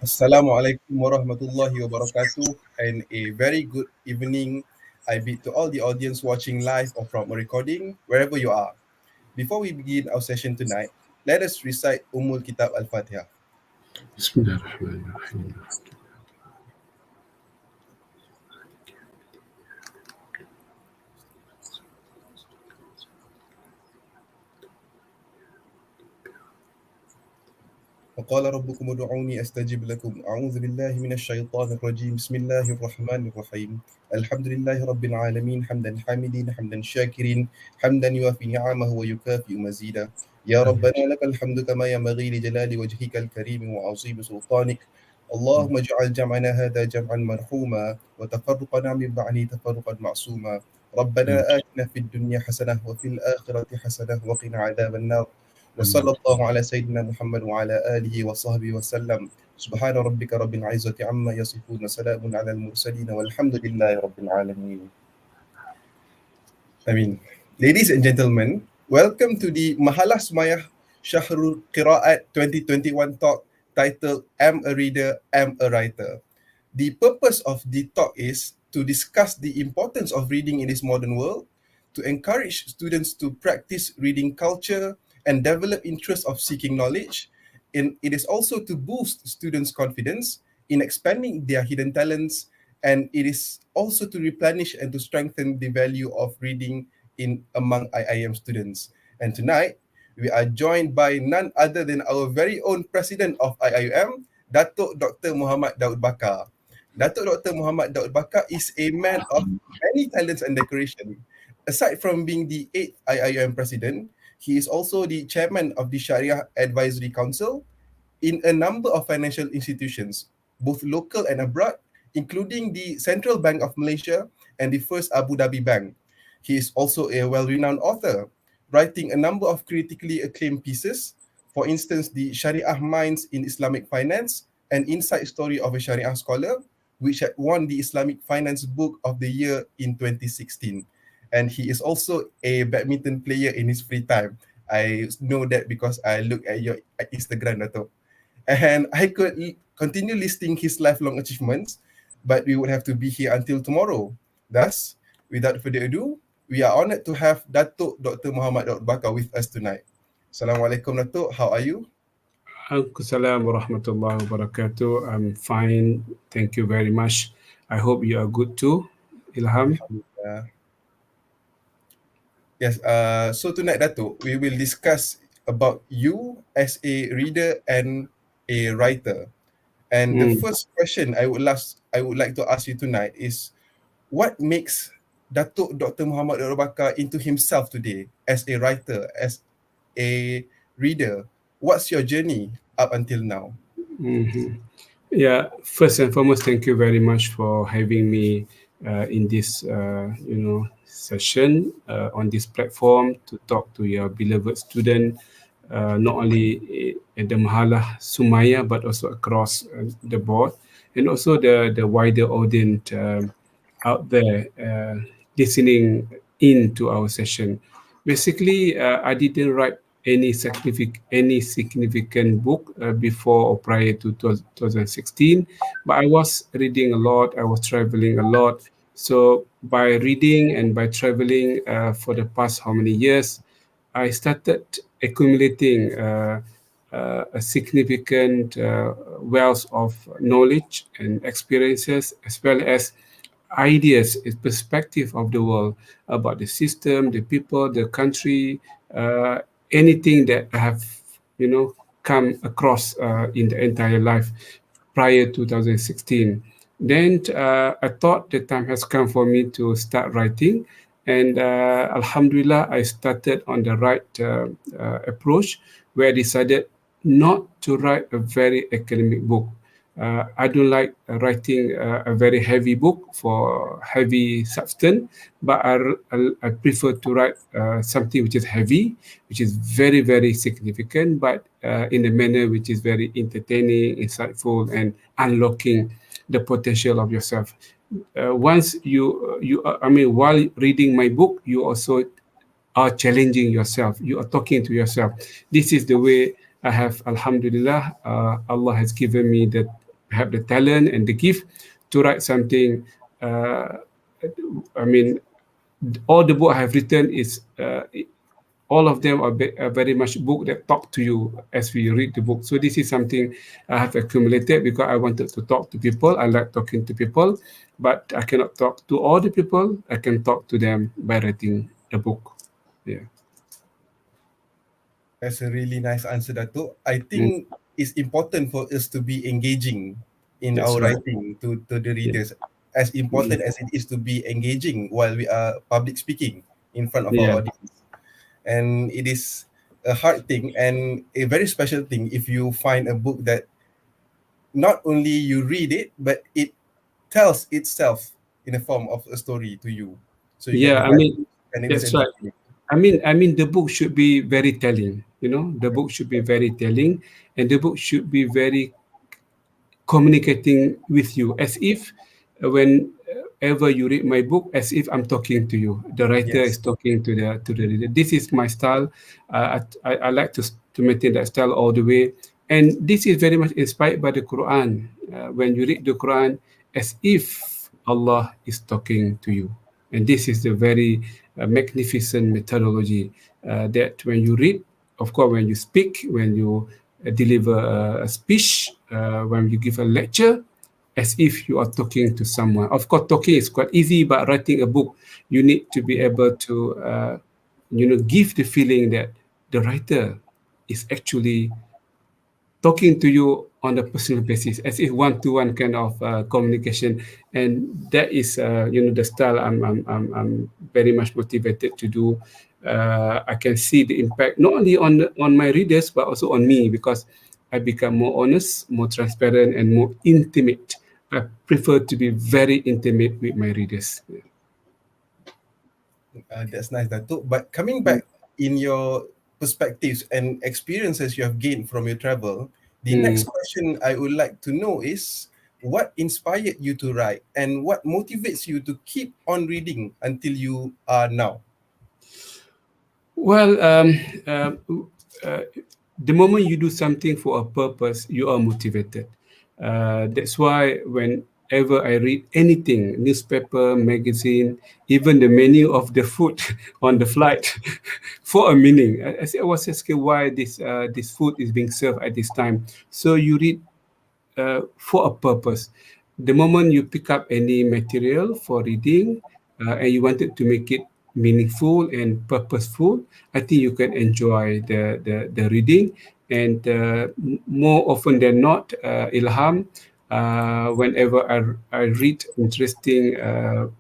Assalamualaikum warahmatullahi wabarakatuh, and a very good evening I bid to all the audience watching live or from a recording wherever you are. Before we begin our session tonight, let us recite Kitab Al-Fatiha. Bismillahirrahmanirrahim. وقال ربكم ادعوني استجب لكم اعوذ بالله من الشيطان الرجيم بسم الله الرحمن الرحيم الحمد لله رب العالمين حمدا حامدين حمدا شاكرين حمدا يوافي نعمه ويكافئ مزيدا يا ربنا لك الحمد كما ينبغي لجلال وجهك الكريم وعظيم سلطانك اللهم اجعل جمعنا هذا جمعا مرحوما وتفرقنا من بعده تفرقا معصوما ربنا آتنا في الدنيا حسنة وفي الآخرة حسنة وقنا عذاب النار وصلى الله على سيدنا محمد وعلى آله وصحبه وسلم سبحان ربك رب العزة عما يصفون وسلام على المرسلين والحمد لله رب العالمين. Ladies and gentlemen, welcome to the Mahallah Sumayyah Shahr Qiraat 2021 talk titled I'm a Reader, I'm a Writer. The purpose of the talk is to discuss the importance of reading in this modern world, to encourage students to practice reading culture and develop interest of seeking knowledge. And it is also to boost students' confidence in expanding their hidden talents, and it is also to replenish and to strengthen the value of reading in among IIM students. And tonight, we are joined by none other than our very own president of IIUM, Datuk Dr. Mohd Daud Bakar. Datuk Dr. Mohd Daud Bakar is a man of many talents and decoration. Aside from being the 8th IIUM president, he is also the chairman of the Sharia Advisory Council in a number of financial institutions, both local and abroad, including the Central Bank of Malaysia and the First Abu Dhabi Bank. He is also a well-renowned author, writing a number of critically acclaimed pieces. For instance, the Shariah Minds in Islamic Finance, an inside story of a Shariah scholar, which had won the Islamic Finance Book of the Year in 2016. And he is also a badminton player in his free time. I know that because I look at your Instagram, Dato. And I could continue listing his lifelong achievements, but we would have to be here until tomorrow. Thus, without further ado, we are honored to have Datuk Dr. Mohd Daud Bakar with us tonight. Assalamualaikum, Datuk. How are you? Assalamualaikum warahmatullahi wabarakatuh. I'm fine. Thank you very much. I hope you are good too, Ilham. Yes, so tonight, Datuk, we will discuss about you as a reader and a writer. And the first question I would like to ask you tonight is, what makes Datuk Dr. Mohd Daud Bakar into himself today as a writer, as a reader? What's your journey up until now? Yeah, first and foremost, thank you very much for having me in this, session on this platform to talk to your beloved student, not only at the Mahallah Sumayyah but also across the board, and also the wider audience out there listening in to our session. Basically, I didn't write any significant book before or prior to 2016, but I was reading a lot. I was traveling a lot. So by reading and by traveling for the past how many years, I started accumulating a significant wealth of knowledge and experiences, as well as ideas, a perspective of the world about the system, the people, the country, anything that I have, come across in the entire life prior to 2016. Then I thought the time has come for me to start writing. And Alhamdulillah, I started on the right approach, where I decided not to write a very academic book. I don't like writing a very heavy book for heavy substance, but I prefer to write something which is heavy, which is very, very significant, but in a manner which is very entertaining, insightful, and unlocking the potential of yourself. Once while reading my book, you also are challenging yourself. You are talking to yourself. This is the way I have, Alhamdulillah, Allah has given me the have the talent and the gift to write something. Uh, I mean, all the book I have written is all of them are very much book that talk to you as we read the book. So this is something I have accumulated because I wanted to talk to people. I like talking to people, but I cannot talk to all the people. I can talk to them by writing a book. Yeah. That's a really nice answer, Datuk. I Mm, think it's important for us to be engaging in that's our right. writing to the Yeah. readers, as Mm, important as it is to be engaging while we are public speaking in front of yeah. our audience. And it is a hard thing and a very special thing if you find a book that not only you read it, but it tells itself in the form of a story to you. So you get Yeah. the I right mean, and that's understand the right. feeling. I mean, the book should be very telling. You know, the book should be very telling, and the book should be very communicating with you as if whenever you read my book as if I'm talking to you, the writer is Yes. talking to the reader. This is my style. I like to maintain that style all the way, and this is very much inspired by the Quran. When you read the Quran as if Allah is talking to you, and this is the very magnificent methodology that when you read, of course when you speak, when you deliver a speech, when you give a lecture, as if you are talking to someone. Of course, talking is quite easy, but writing a book, you need to be able to, give the feeling that the writer is actually talking to you on a personal basis, as if one-to-one kind of communication, and that is, the style I'm very much motivated to do. I can see the impact not only on my readers but also on me because I become more honest, more transparent, and more intimate. I prefer to be very intimate with my readers. That's nice, Datuk. But coming back in your perspectives and experiences you have gained from your travel, the next Mm. question I would like to know is what inspired you to write and what motivates you to keep on reading until you are now? Well, uh, uh, the moment you do something for a purpose, you are motivated. That's why whenever I read anything, newspaper, magazine, even the menu of the food on the flight, for a meaning, I was asking why this food is being served at this time. So you read for a purpose. The moment you pick up any material for reading and you wanted to make it meaningful and purposeful, I think you can enjoy the reading. And more often than not, Ilham, whenever I read interesting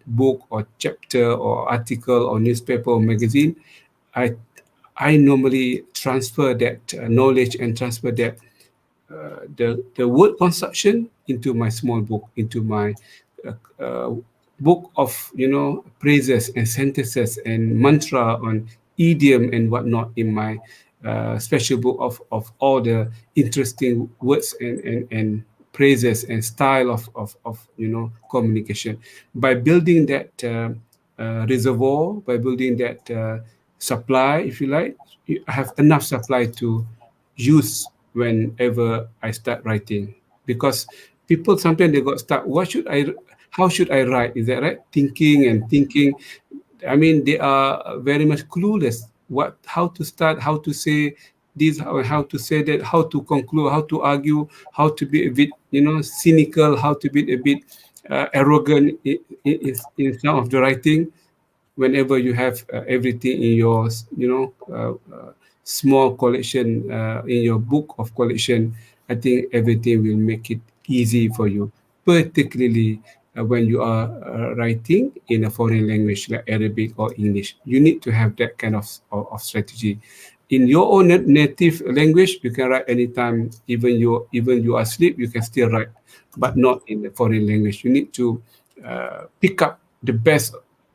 book or chapter or article or newspaper or magazine, I I normally transfer that knowledge and transfer that the word construction into my small book, into my uh, uh, book of praises and sentences and mantra on idiom and whatnot in my special book of all the interesting words and praises and style of communication. By building that reservoir, by building that supply, if you like, you have enough supply to use whenever I start writing. Because people sometimes they got stuck. How should I write? Is that right? Thinking and thinking. I mean, they are very much clueless. How to start, how to say this, how to say that, how to conclude, how to argue, how to be a bit, cynical, how to be a bit arrogant in some of the writing whenever you have everything in your small collection in your book of collection. I think everything will make it easy for you, particularly when you are writing in a foreign language like Arabic or English. You need to have that kind of strategy. In your own native language, you can write anytime, even you are asleep, you can still write, but not in the foreign language. You need to pick up the best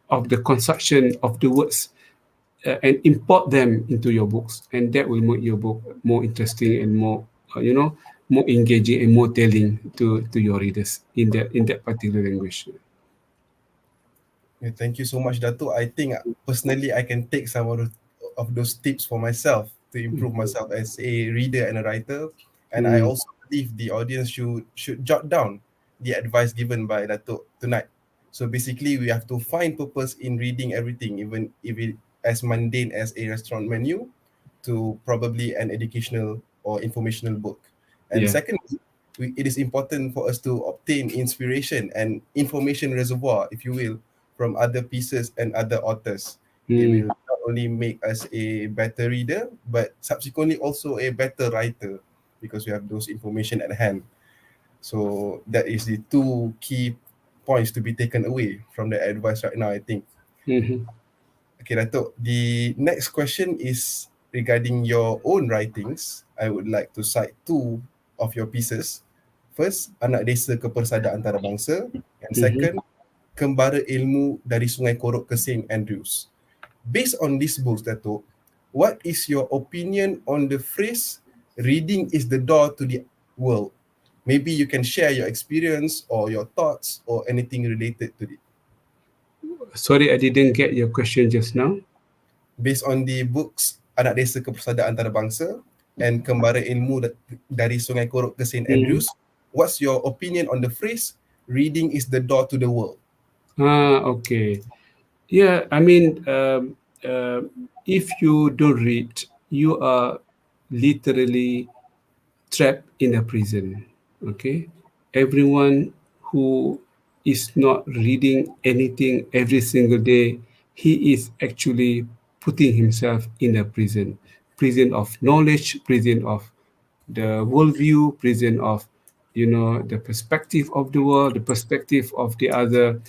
of the construction of the words and import them into your books, and that will make your book more interesting and more, more engaging and more telling to your readers in that particular language. Yeah, thank you so much, Datuk. I think personally I can take some of those tips for myself to improve myself as a reader and a writer. And I also believe the audience should jot down the advice given by Datuk tonight. So basically, we have to find purpose in reading everything, even if it as mundane as a restaurant menu to probably an educational or informational book. And Yeah. secondly, it is important for us to obtain inspiration and information reservoir, if you will, from other pieces and other authors. It will Mm. not only make us a better reader, but subsequently also a better writer because we have those information at hand. So that is the two key points to be taken away from the advice right now, I think. Mm-hmm. Okay, Datuk, the next question is regarding your own writings. I would like to cite two of your pieces. First, Anak Desa ke Persada Antarabangsa, and Mm-hmm. second, Kembara Ilmu dari Sungai Korok ke St. Andrews. Based on these books, Datuk, what is your opinion on the phrase reading is the door to the world? Maybe you can share your experience or your thoughts or anything related to it. Sorry, I didn't get your question just now. Based on the books Anak Desa ke Persada Antarabangsa and Kembara Ilmu dari Sungai Korok ke St. Mm. Andrews, what's your opinion on the phrase reading is the door to the world? Okay. Yeah, I mean, if you don't read, you are literally trapped in a prison. Okay, everyone who is not reading anything every single day, he is actually putting himself in a prison of knowledge, prison of the worldview, prison of the perspective of the world, the perspective of the other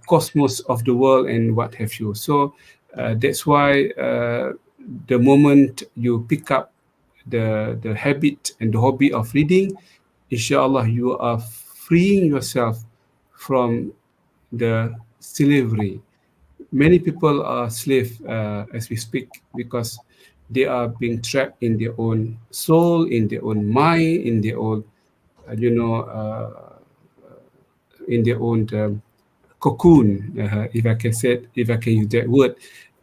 cosmos of the world, and what have you. So that's why the moment you pick up the habit and the hobby of reading, inshallah, you are freeing yourself from the slavery. Many people are slave as we speak because they are being trapped in their own soul, in their own mind, in their own, in their own cocoon, if I can use that word,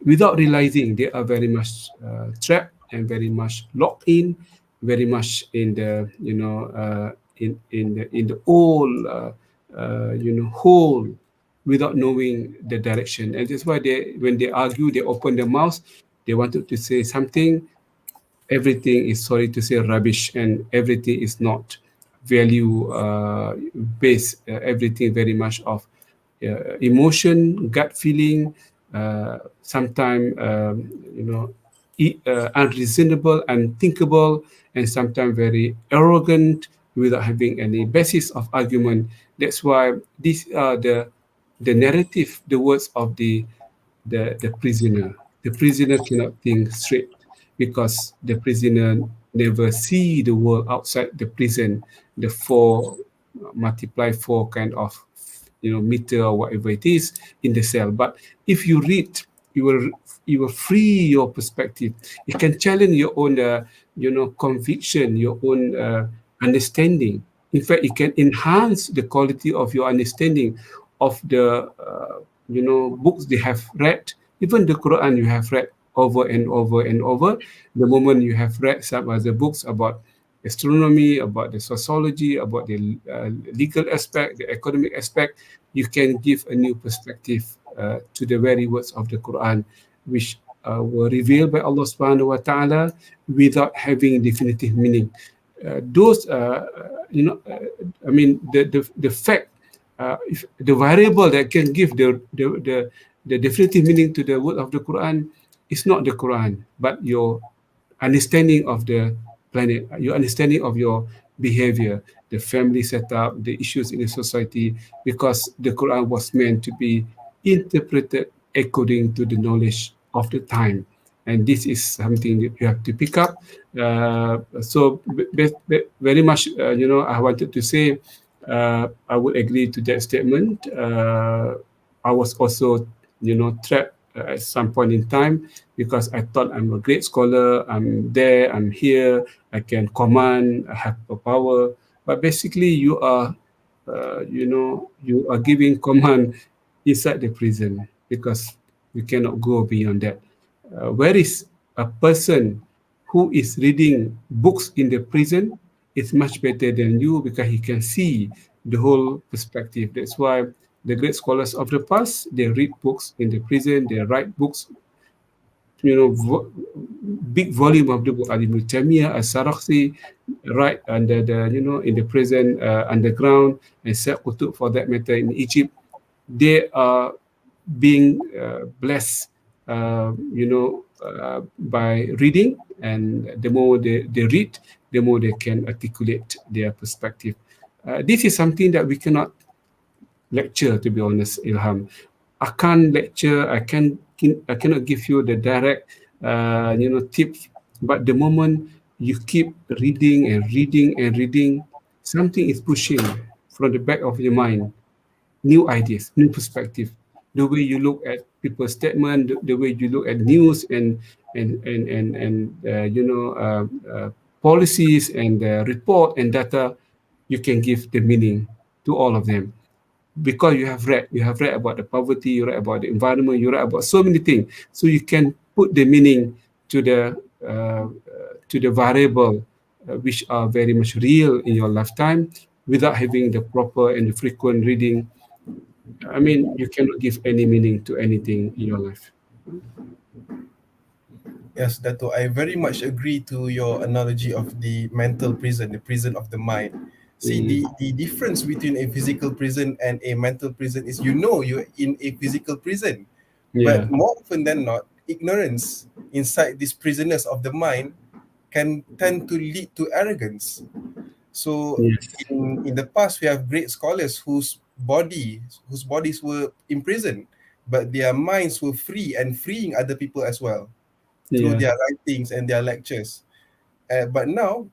without realizing they are very much trapped and very much locked in, very much in the in the old hole, without knowing the direction. And that's why when they argue, they open their mouths, they wanted to say something, everything is, sorry to say, rubbish, and everything is not value based, everything very much of emotion, gut feeling, sometimes unreasonable, unthinkable, and sometimes very arrogant without having any basis of argument. That's why these are the narrative, the words of the prisoner. The prisoner cannot think straight because the prisoner never see the world outside the prison, the four multiply four kind of meter or whatever it is in the cell. But if you read, you will free your perspective. It can challenge your own conviction, your own understanding. In fact, it can enhance the quality of your understanding of the books they have read, even the Quran you have read over and over and over. The moment you have read some other books about astronomy, about the sociology, about the legal aspect, the economic aspect, you can give a new perspective to the very words of the Quran, which were revealed by Allah Subhanahu wa Taala without having definitive meaning. Those, I mean, the fact, if the variable that can give the definitive meaning to the word of the Quran is not the Quran, but your understanding of the planet, your understanding of your behavior, the family setup, the issues in the society, because the Quran was meant to be interpreted according to the knowledge of the time. And this is something that you have to pick up. So, very much, I wanted to say, I would agree to that statement. I was also, trapped at some point in time because I thought I'm a great scholar. I'm there, I'm here, I can command, I have a power. But basically, you are giving command inside the prison because you cannot go beyond that. Where is a person who is reading books in the prison is much better than you because he can see the whole perspective. That's why the great scholars of the past, they read books in the prison, they write books, big volume of the book. Ali Ibn Taymiyyah, As-Sarakhsi, right under the, in the prison underground, and Sayyid Qutb for that matter in Egypt. They are being blessed, by reading, and the more they read, the more they can articulate their perspective. This is something that we cannot lecture, to be honest, Ilham. I can't lecture. I cannot give you the direct, tips. But the moment you keep reading and reading and reading, something is pushing from the back of your mind new ideas, new perspective. The way you look at people's statement, the way you look at news and policies and report and data, you can give the meaning to all of them because you have read about the poverty, you read about the environment, you read about so many things, so you can put the meaning to the variable which are very much real in your lifetime without having the proper and the frequent reading. I mean, you cannot give any meaning to anything in your life. Yes, Dato, I very much agree to your analogy of the mental prison, the prison of the mind. See, Mm, the difference between a physical prison and a mental prison is, you know, you're in a physical prison, but yeah. more often than not, ignorance inside these prisoners of the mind can tend to lead to arrogance. So Yes. in the past, we have great scholars whose bodies were imprisoned, but their minds were free and freeing other people as well through Yeah. their writings and their lectures. But now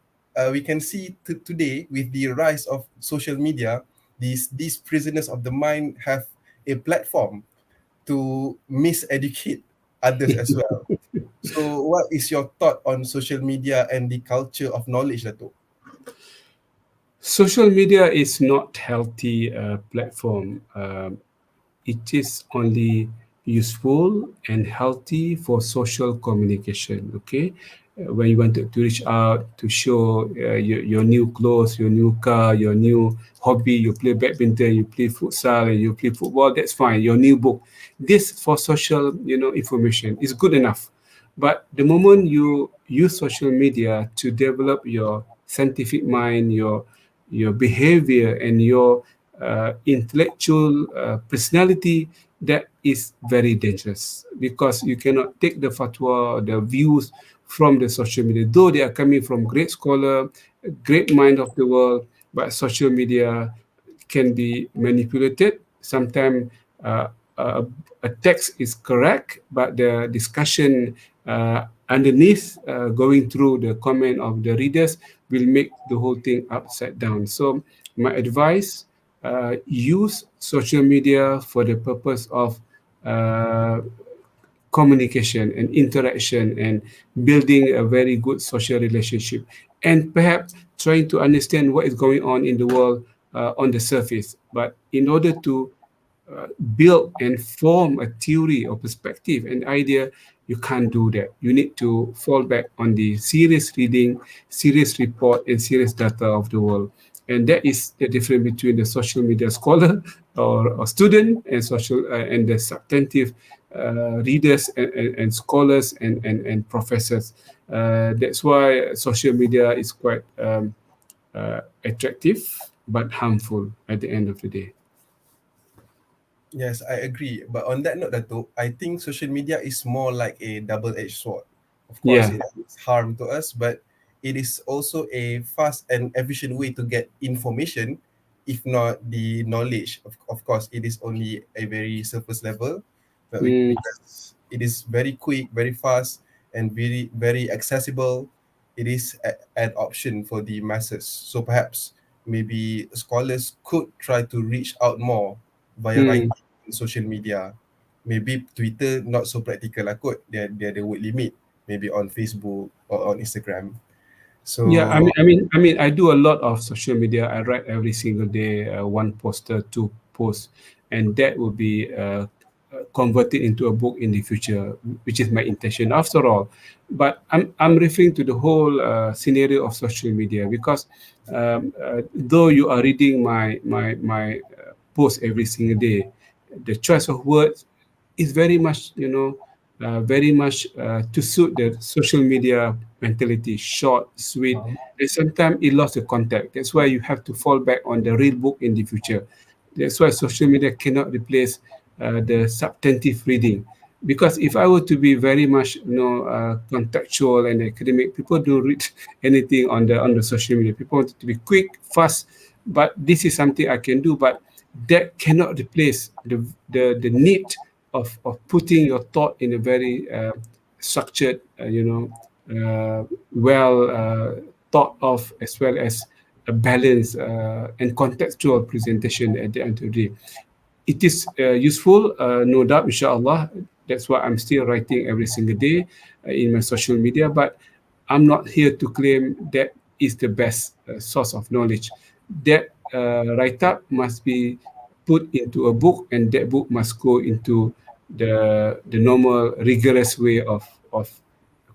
we can see today with the rise of social media, these prisoners of the mind have a platform to miseducate others as well. So, what is your thought on social media and the culture of knowledge, Dato? Social media is not healthy platform. It is only useful and healthy for social communication. Okay, when you want to reach out to show your new clothes, your new car, your new hobby, you play badminton, you play futsal, and you play football. That's fine. Your new book. This for social, information is good enough. But the moment you use social media to develop your scientific mind, your behavior, and your intellectual personality, that is very dangerous because you cannot take the fatwa, the views from the social media, though they are coming from great scholar, great mind of the world, but social media can be manipulated. Sometimes uh, uh, a text is correct, but the discussion underneath, going through the comment of the readers, will make the whole thing upside down. So, my advice: use social media for the purpose of uh, communication and interaction and building a very good social relationship, and perhaps trying to understand what is going on in the world on the surface. But in order to build and form a theory or perspective and idea, you can't do that. You need to fall back on the serious reading, serious report, and serious data of the world. And that is the difference between the social media scholar or student and and the substantive readers and scholars and professors. That's why social media is quite attractive but harmful at the end of the day. Yes, I agree. But on that note, Dato, I think social media is more like a double-edged sword. Of course, Yeah. it has harm to us, but it is also a fast and efficient way to get information, if not the knowledge. Of course, it is only a very surface level, but Mm, because it is very quick, very fast, and very, very accessible, it is an option for the masses. So perhaps maybe scholars could try to reach out more via mm. writing in social media. Maybe Twitter not so practical lah kot. Dia ada word limit. Maybe on Facebook or on Instagram. Yeah, So I do a lot of social media. I write every single day, one poster, two posts, and that would be convert it into a book in the future, which is my intention after all. But I'm referring to the whole scenario of social media, because though you are reading my post every single day, the choice of words is very much, very much to suit the social media mentality, short, sweet, and sometimes it lost the contact. That's why you have to fall back on the real book in the future. That's why social media cannot replace the substantive reading. Because if I were to be very much, contextual and academic, people don't read anything on the social media. People want it to be quick, fast. But this is something I can do. But that cannot replace the need of putting your thought in a very structured, well thought of, as well as a balanced and contextual presentation at the end of the day. It is useful, no doubt, inshallah. That's why I'm still writing every single day in my social media. But I'm not here to claim that is the best source of knowledge. That write up must be put into a book, and that book must go into the normal rigorous way of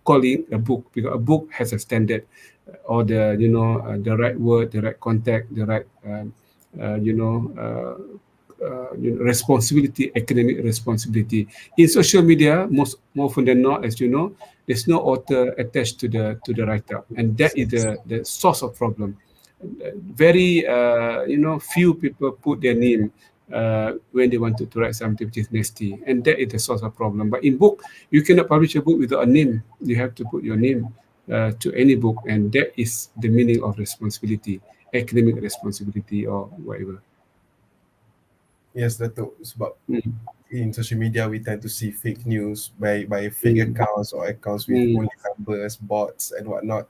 calling a book, because a book has a standard, or the right word, the right contact, the right responsibility, academic responsibility. In social media, most more often than not, as you know, there's no author attached to the write-up, and that is the source of problem. Very few people put their name when they wanted to write something which is nasty, and that is the source of problem. But in book, you cannot publish a book without a name. You have to put your name to any book, and that is the meaning of responsibility, academic responsibility, or whatever. Yes, Datuk. Sebab Mm. in social media we tend to see fake news by fake accounts or accounts with only numbers, bots, and whatnot.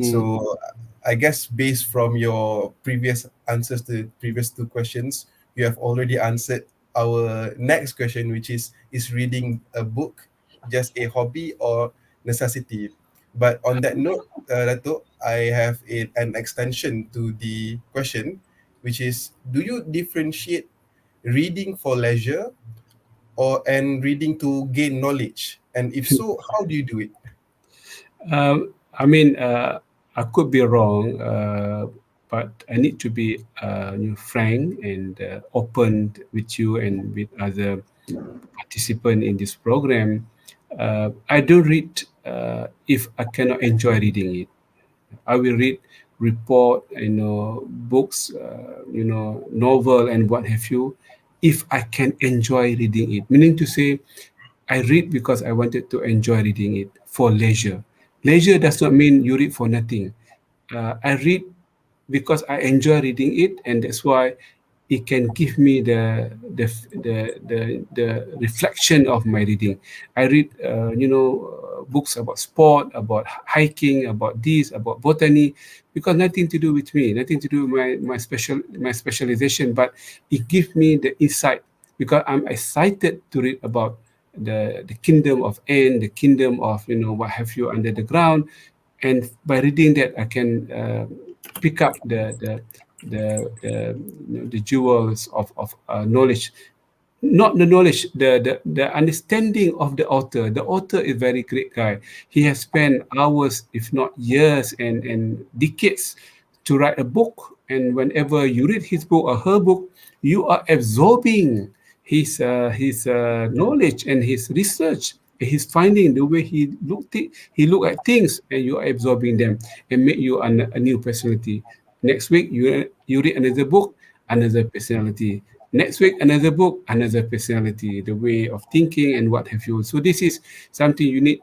So I guess based from your previous answers to the previous two questions, you have already answered our next question, which is reading a book just a hobby or necessity? But on that note, Datuk, I have an extension to the question, which is, do you differentiate reading for leisure and reading to gain knowledge? And if so, how do you do it? I mean, I could be wrong, but I need to be frank and open with you and with other participants in this program. I don't read if I cannot enjoy reading it. I will read report, books, novel and what have you, if I can enjoy reading it. Meaning to say, I read because I wanted to enjoy reading it for leisure. Leisure does not mean you read for nothing. I read because I enjoy reading it, and that's why it can give me the reflection of my reading. I read, books about sport, about hiking, about this, about botany, because nothing to do with me, nothing to do with my specialization, but it gives me the insight, because I'm excited to read about the kingdom of ant, the kingdom of what have you under the ground, and by reading that I can pick up the jewels of knowledge, not the knowledge, the understanding of the author. The author is a very great guy. He has spent hours, if not years, and decades to write a book. And whenever you read his book or her book, you are absorbing his knowledge and his research. He's finding the way he look at things, and you are absorbing them and make you a new personality. Next week you read another book, another personality. Next week another book, another personality, the way of thinking and what have you. So this is something you need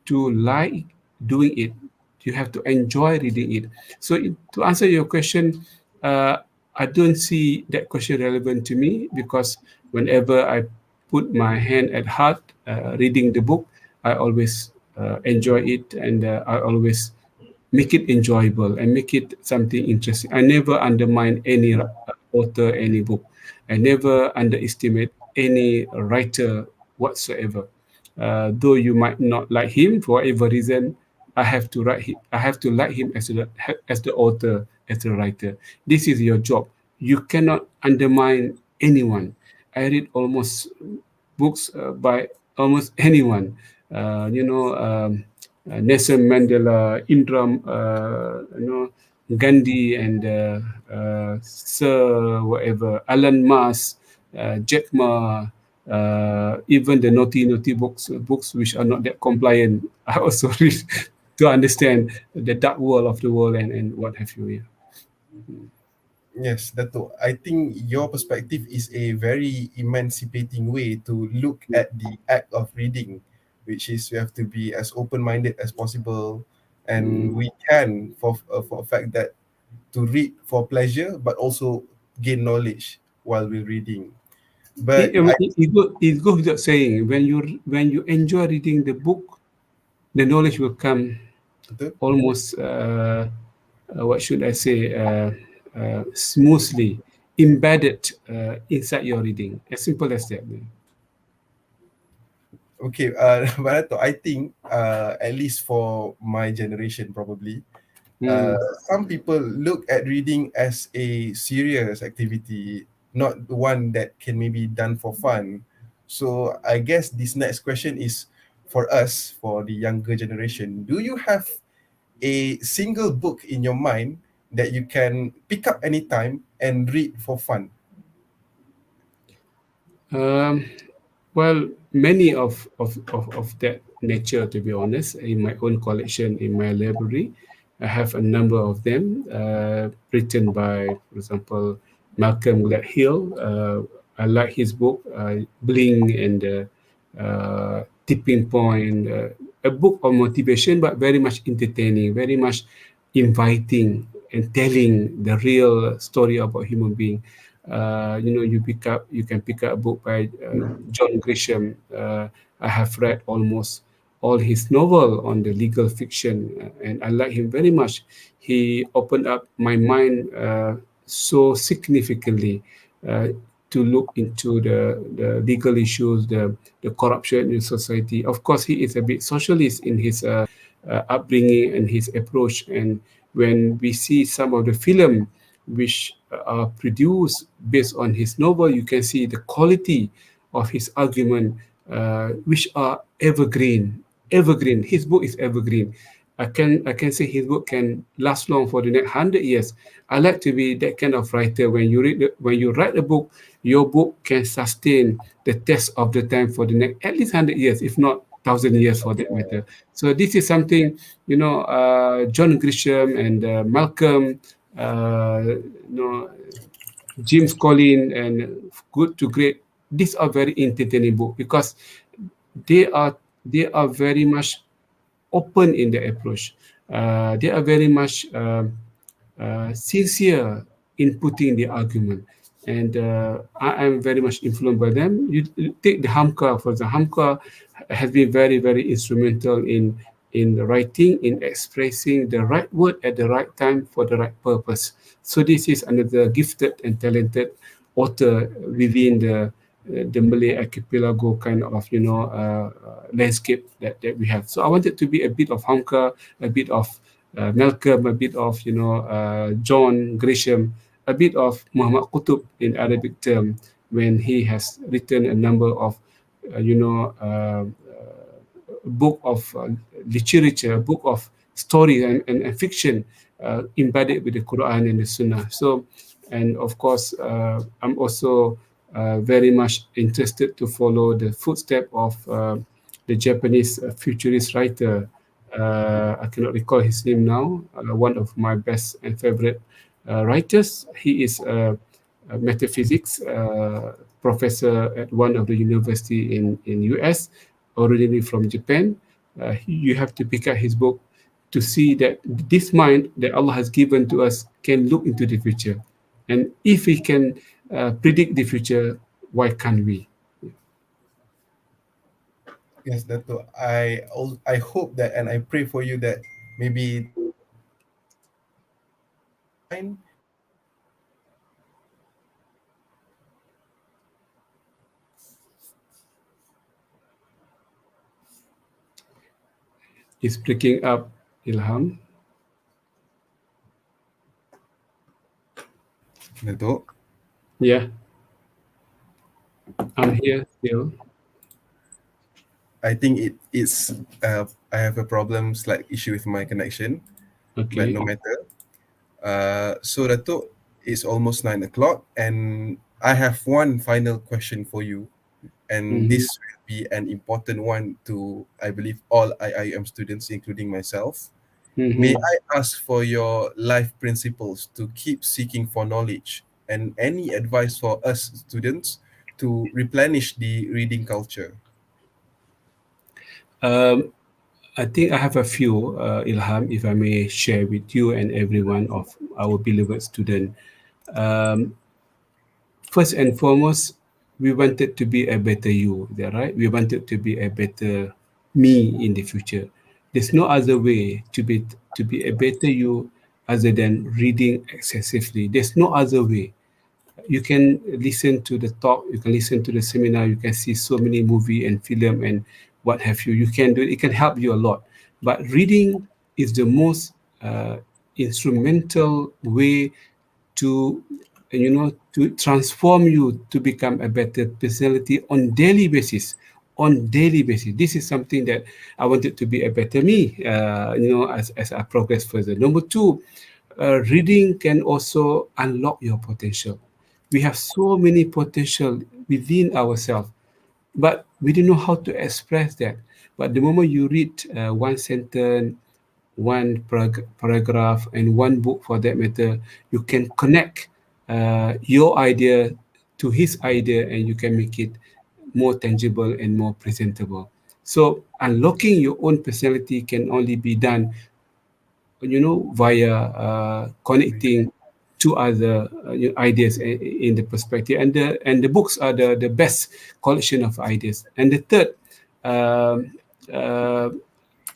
to like doing it. You have to enjoy reading it. So to answer your question, I don't see that question relevant to me, because whenever I put my hand at heart reading the book, I always enjoy it, and I always make it enjoyable and make it something interesting. I never undermine any author, any book. I never underestimate any writer whatsoever. Though you might not like him for whatever reason, I have to I have to like him as the author, as the writer. This is your job. You cannot undermine anyone. I read almost books by almost anyone. Nelson Mandela, Indra, Gandhi, and Sir whatever, Alan Mas, Jack Ma, even the naughty books which are not that compliant. I also read to understand the dark world of the world and what have you. Yeah. Yes, Dato. I think your perspective is a very emancipating way to look at the act of reading, which is we have to be as open-minded as possible, and Mm. we can for a fact that to read for pleasure, but also gain knowledge while we're reading. It, But I mean, I it goes without saying when you enjoy reading the book, the knowledge will come betul? almost what should I say smoothly embedded inside your reading. As simple as that. Okay, but Dato, I think at least for my generation probably, uh, Mm. some people look at reading as a serious activity, not the one that can maybe done for fun. So I guess this next question is for us, for the younger generation. Do you have a single book in your mind that you can pick up anytime and read for fun? Um, Well, many of that nature, to be honest, in my own collection, in my library, I have a number of them written by, for example, Malcolm Gladwell. I like his book, Bling and Tipping Point, a book of motivation, but very much entertaining, very much inviting and telling the real story about human being. You can pick up a book by John Grisham. I have read almost all his novel on the legal fiction, and I like him very much. He opened up my mind so significantly uh, to look into the legal issues, the corruption in society. Of course, he is a bit socialist in his upbringing and his approach. And when we see some of the film which are produced based on his novel, you can see the quality of his argument, which are evergreen. Evergreen. His book is evergreen. I can say his book can last long for the next 100 years. I like to be that kind of writer. When you write a book, your book can sustain the test of the time for the next at least 100 years, if not 1,000 years for that matter. So this is something John Grisham and Malcolm, you know, James Collin and Good to Great. These are very entertaining book because they are very much open in their approach. They are very much sincere in putting the argument. And I am very much influenced by them. You take the Hamka, for example. Hamka has been very, very instrumental in writing, in expressing the right word at the right time for the right purpose. So this is another gifted and talented author within the Malay archipelago kind of landscape that we have. So I wanted to be a bit of Hamka, a bit of Malcolm, a bit of John Grisham, a bit of Muhammad Qutub in Arabic term when he has written a number of book of literature, book of story and fiction embedded with the Quran and the Sunnah. So, and of course, I'm also very much interested to follow the footstep of the Japanese futurist writer. I cannot recall his name now. One of my best and favorite writers. He is a metaphysics professor at one of the university in US, originally from Japan. You have to pick up his book to see that this mind that Allah has given to us can look into the future, and if we can predict the future, why can't we? Yes, Dato. I hope that and I pray for you that maybe fine. It's picking up, Ilham. Dato. Yeah, I'm here still. I think it's I have a problem, slight issue with my connection, but Okay. no matter. So Datuk, it's almost 9 o'clock, and I have one final question for you, and Mm-hmm. this will be an important one to, I believe, all IIM students, including myself. May Mm-hmm. I ask for your life principles to keep seeking for knowledge, and any advice for us students to replenish the reading culture? Um, I think I have a few, Ilham, if I may share with you and everyone of our beloved student. Um, First and foremost, we wanted to be a better you. Is that right? We wanted to be a better me in the future. There's no other way to be a better you other than reading excessively. There's no other way. You can listen to the talk, you can listen to the seminar, you can see so many movie and film and what have you. You can do it. It can help you a lot. But reading is the most instrumental way to to transform you to become a better personality on daily basis. On daily basis, this is something that I wanted to be a better me, as I progress further. Number two, reading can also unlock your potential. We have so many potential within ourselves, but we don't know how to express that. But the moment you read one sentence, one paragraph, and one book for that matter, you can connect your idea to his idea, and you can make it more tangible and more presentable. So unlocking your own personality can only be done, via connecting to other ideas in the perspective, and the books are the best collection of ideas. And the third, um, uh,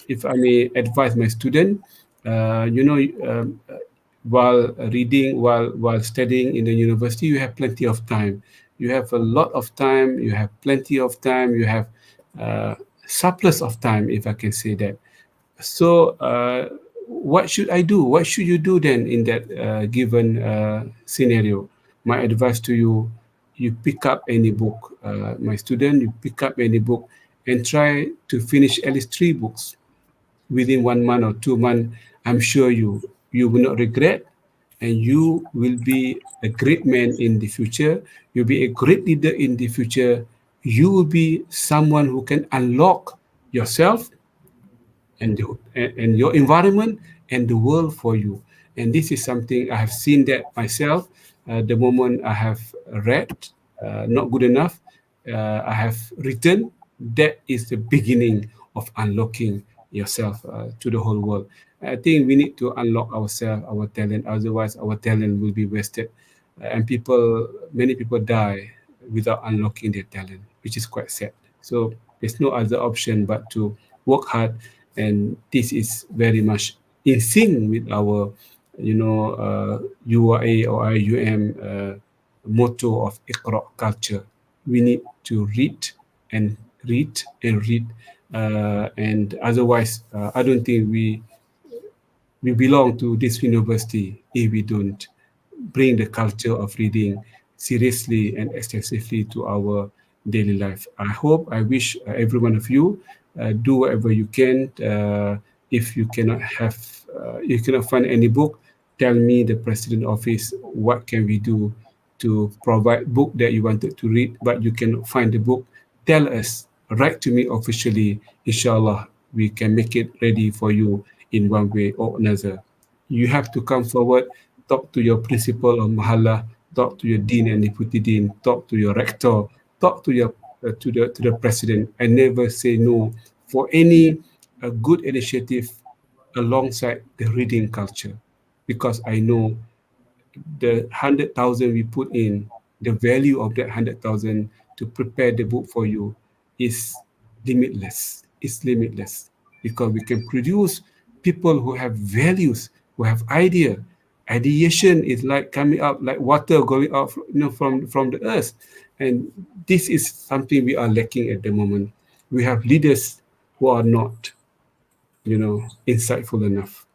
if I may advise my student, while reading, while studying in the university, you have plenty of time. You have a lot of time. You have plenty of time. You have uh, surplus of time, if I can say that. So, what should I do? What should you do then in that given scenario? My advice to you: you pick up any book, my student. You pick up any book and try to finish at least 3 books within 1 month or 2 months. I'm sure you will not regret, and you will be a great man in the future. You'll be a great leader in the future. You will be someone who can unlock yourself and your environment and the world for you. And this is something I have seen that myself. The moment I have read, not good enough, I have written. That is the beginning of unlocking yourself to the whole world. I think we need to unlock ourselves, our talent. Otherwise, our talent will be wasted, and many people die without unlocking their talent, which is quite sad. So there's no other option but to work hard, and this is very much in sync with our, URA or IUM motto of Iqra culture. We need to and read and read, and otherwise, I don't think we belong to this university if we don't bring the culture of reading seriously and extensively to our daily life. I wish every one of you do whatever you can. If you cannot find any book, tell me the president office what can we do to provide book that you wanted to read, but you cannot find the book. Tell us, write to me officially. Inshallah, we can make it ready for you in one way or another. You have to come forward, talk to your principal of Mahallah, talk to your dean and deputy dean, talk to your rector, talk to your to the president, and never say no for any good initiative alongside the reading culture, because I know the 100,000 we put in, the value of that 100,000 to prepare the book for you is limitless. It's limitless because we can produce people who have values, who have idea. Ideation is like coming up like water going out, from the earth, and this is something we are lacking at the moment. We have leaders who are not, insightful enough.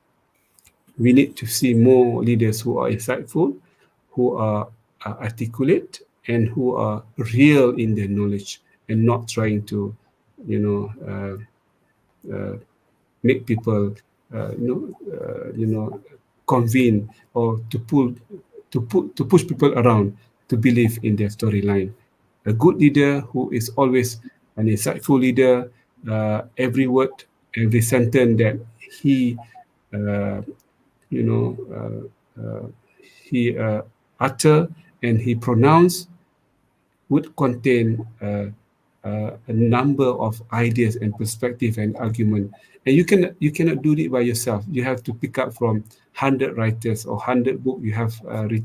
We need to see more leaders who are insightful, who are articulate, and who are real in their knowledge and not trying to you know, uh, make people, you know, convene or to push people around to believe in their storyline. A good leader who is always an insightful leader, every word, every sentence that he, uh, you know, he utter and he pronounce would contain a number of ideas and perspective and argument, and you cannot do it by yourself. You have to pick up from 100 writers or 100 book you have read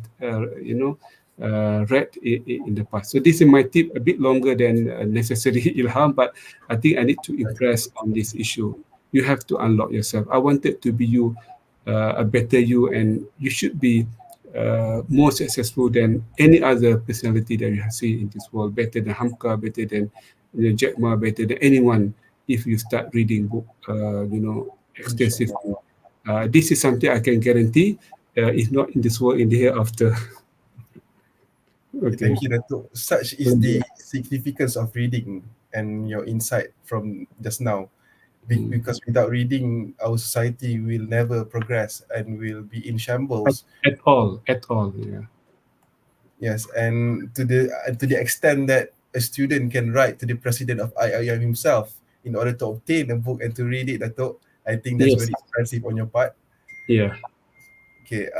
in the past. So this is my tip, a bit longer than necessary, Ilham, but I think I need to impress on this issue. You have to unlock yourself. I wanted to be you, a better you, and you should be more successful than any other personality that you have seen in this world, better than Hamka, better than Jack Ma, better than anyone if you start reading book, Inshallah. extensively. This is something I can guarantee, if not in this world, in the hereafter. Okay, Okay. thank you, Datuk. Such is the significance of reading and your insight from just now. Because without reading, our society will never progress and will be in shambles. At all, yeah. Yes, and to the extent that a student can write to the president of IIUM himself in order to obtain a book and to read it, Datuk, I think that's Yes, very impressive on your part. yeah. Okay,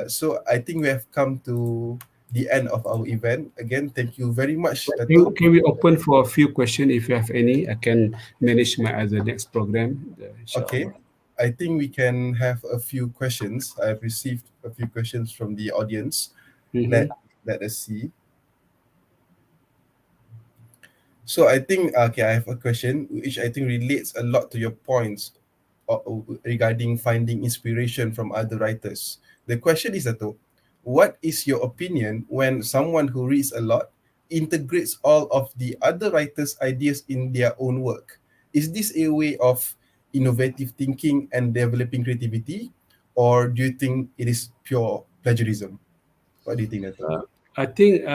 so I think we have come to the end of our event. Again, thank you very much, Datuk. Can we open for a few questions if you have any? I can manage my other next program, Okay, inshallah. I think we can have a few questions. I've received a few questions from the audience. Mm-hmm. Let us see. So I think okay, I have a question which I think relates a lot to your points regarding finding inspiration from other writers. The question is that what is your opinion when someone who reads a lot integrates all of the other writers' ideas in their own work? Is this a way of innovative thinking and developing creativity, or do you think it is pure plagiarism? What do you think, Dato'? I think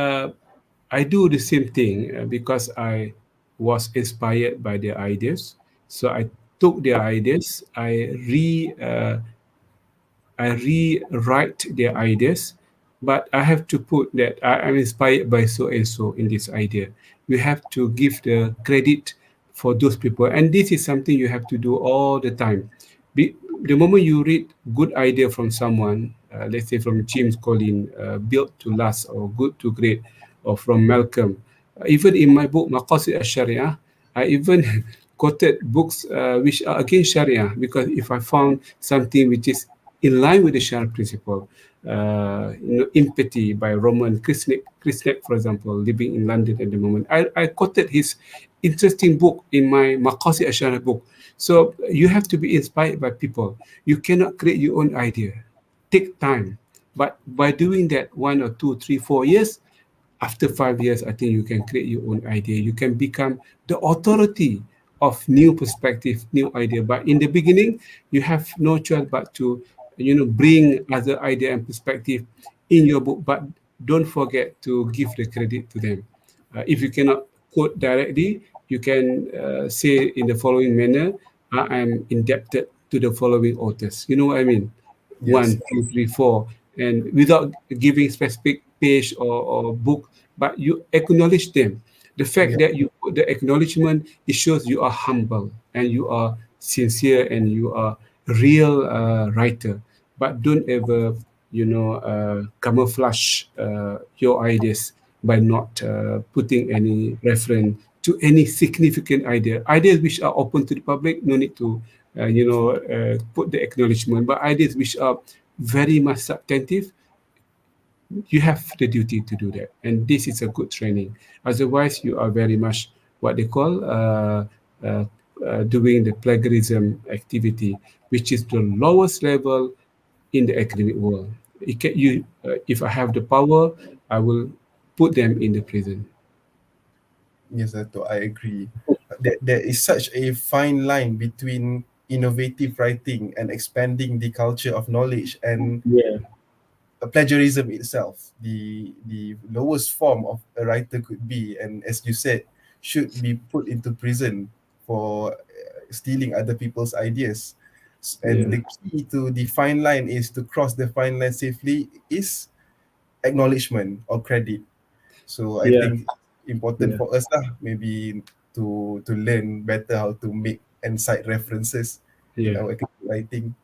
I do the same thing because I was inspired by their ideas. So I took their ideas, I rewrite their ideas, but I have to put that I am inspired by so and so in this idea. We have to give the credit for those people, and this is something you have to do all the time. The moment you read good idea from someone, let's say from James Collin, Built to Last or Good to Great, or from Malcolm, even in my book Maqasid al-Sharia, I even quoted books which are against Sharia, because if I found something which is in line with the Sharia principle, Empathy by Roman Krisnek, for example, living in London at the moment. I quoted his interesting book in my Maqasid al-Sharia book. So you have to be inspired by people. You cannot create your own idea. Take time. But by doing that 1 or 2, 3, 4 years, after 5 years, I think you can create your own idea. You can become the authority of new perspective, new idea. But in the beginning, you have no choice but to, bring other idea and perspective in your book. But don't forget to give the credit to them. If you cannot quote directly, you can say in the following manner: I am indebted to the following authors. You know what I mean? Yes, One, two, three, four, and without giving specific page or book, but you acknowledge them. The fact yes, that you put the acknowledgement, it shows you are humble and you are sincere and you are a real writer. But don't ever, camouflage your ideas by not putting any reference to any significant idea. Ideas which are open to the public, no need to, put the acknowledgement. But ideas which are very much substantive, you have the duty to do that, and this is a good training. Otherwise you are very much what they call uh, doing the plagiarism activity, which is the lowest level in the academic world. If I have the power, I will put them in the prison. yes, Dato', I agree. There is such a fine line between innovative writing and expanding the culture of knowledge and Yeah. plagiarism itself. The lowest form of a writer could be, and as you said, should be put into prison. for stealing other people's ideas. And yeah, the key to the fine line is to cross the fine line safely is acknowledgement or credit. So I yeah, think important yeah, for us lah, maybe to learn better how to make and cite references in yeah, our writing.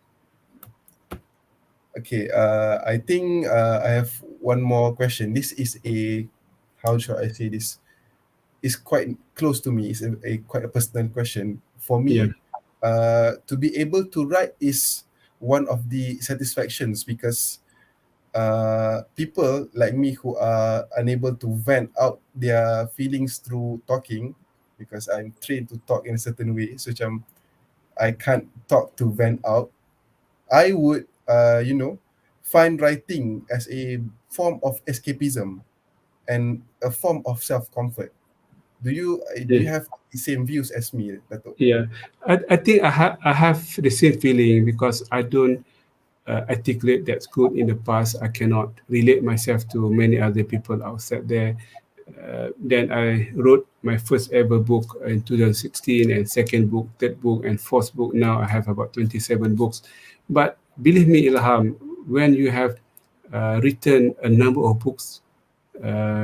Okay, I think I have one more question. This is a, how should I say this? It's quite close to me. It's a quite a personal question. For yeah, me, to be able to write is one of the satisfactions, because people like me who are unable to vent out their feelings through talking, because I'm trained to talk in a certain way, so macam I can't talk to vent out. I would, find writing as a form of escapism and a form of self-comfort. Do you yeah. have the same views as me, Dato'? Yeah, I think I have the same feeling because I don't articulate that's good in the past. I cannot relate myself to many other people outside there. Then I wrote my first ever book in 2016, and second book, third book, and fourth book. Now I have about 27 books. But believe me, Ilham, when you have written a number of books,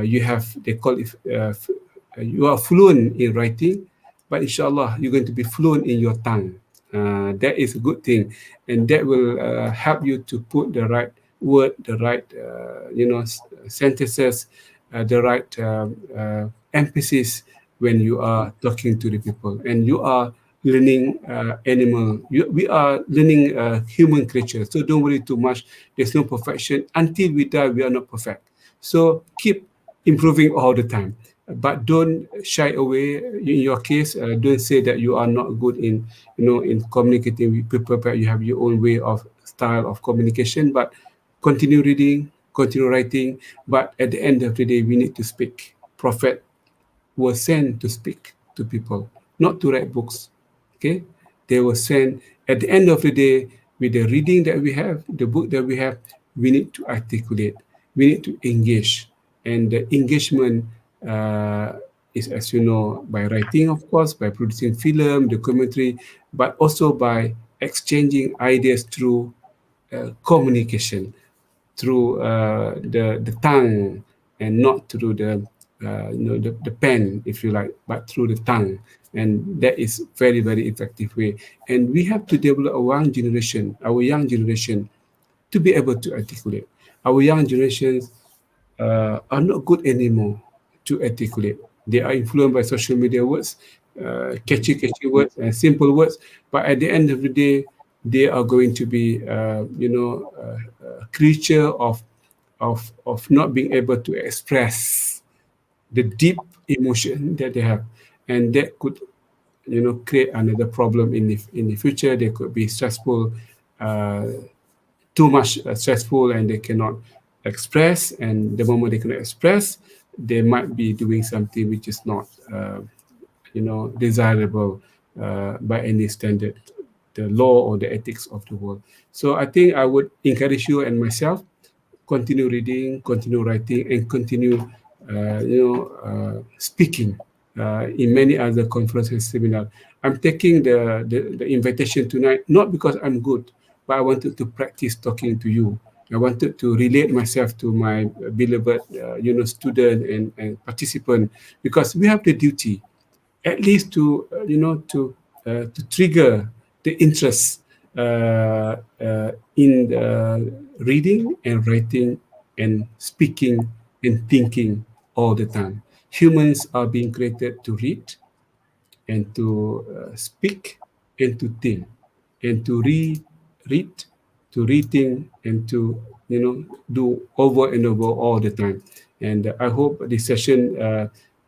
you have, they call it, you are fluent in writing, but inshallah you're going to be fluent in your tongue. That is a good thing, and that will help you to put the right word, the right sentences, the right emphasis when you are talking to the people, and you are learning animal. We are learning human creatures, so don't worry too much. There's no perfection. Until we die, we are not perfect. So keep improving all the time, but don't shy away. In your case, don't say that you are not good in in communicating with people, but you have your own way of style of communication. But continue reading, continue writing. But at the end of the day, we need to speak. Prophet were sent to speak to people, not to write books. Okay? They were sent at the end of the day, with the reading that we have, the book that we have, we need to articulate, we need to engage. And the engagement is, as you know, by writing, of course, by producing film, documentary, but also by exchanging ideas through communication, through the tongue, and not through the pen, if you like, but through the tongue. And that is very, very effective way. And we have to develop our young generation, to be able to articulate. Our young generations are not good anymore to articulate. They are influenced by social media words, catchy words and simple words. But at the end of the day, they are going to be, a creature of not being able to express the deep emotion that they have, and that could, create another problem in the future. They could be stressful, uh, too much stressful, and they cannot express. And the moment they cannot express, they might be doing something which is not desirable by any standard, the law or the ethics of the world. So I think I would encourage you and myself, continue reading, continue writing, and continue speaking in many other conferences, seminar. I'm taking the invitation tonight not because I'm good, but I wanted to practice talking to you. I wanted to relate myself to my beloved, student and participant, because we have the duty, at least to to trigger the interest in reading and writing and speaking and thinking all the time. Humans are being created to read and to speak and to think and to read, to rethink, and to do over and over all the time. And I hope this session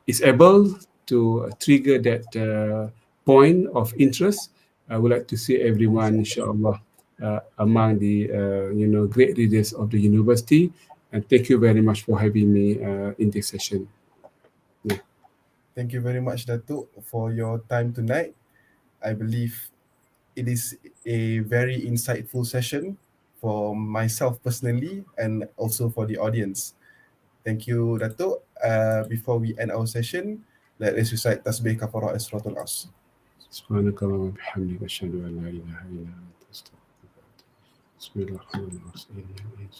is able to trigger that point of interest. I would like to see everyone, inshallah, among the great readers of the university. And thank you very much for having me in this session. Yeah. Thank you very much, Dato', for your time tonight. I believe it is a very insightful session for myself personally and also for the audience. Thank you, Dato'. Before we end our session, let us recite Tasbih Kafarah as Suratul As. سبحانك اللهم وبحمدك أشهد أن لا إله إلا أنت أستغفرك. بسم الله الرحمن الرحيم.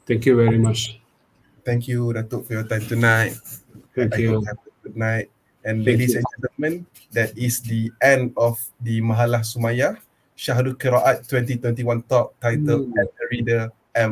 Thank you very much. Thank you, Datuk, for your time tonight. Thank I hope you. you have a good night. And Thank ladies you. and gentlemen, that is the end of the Mahallah Sumayyah Shahr Qiraat 2021 talk titled Mm. At the Reader,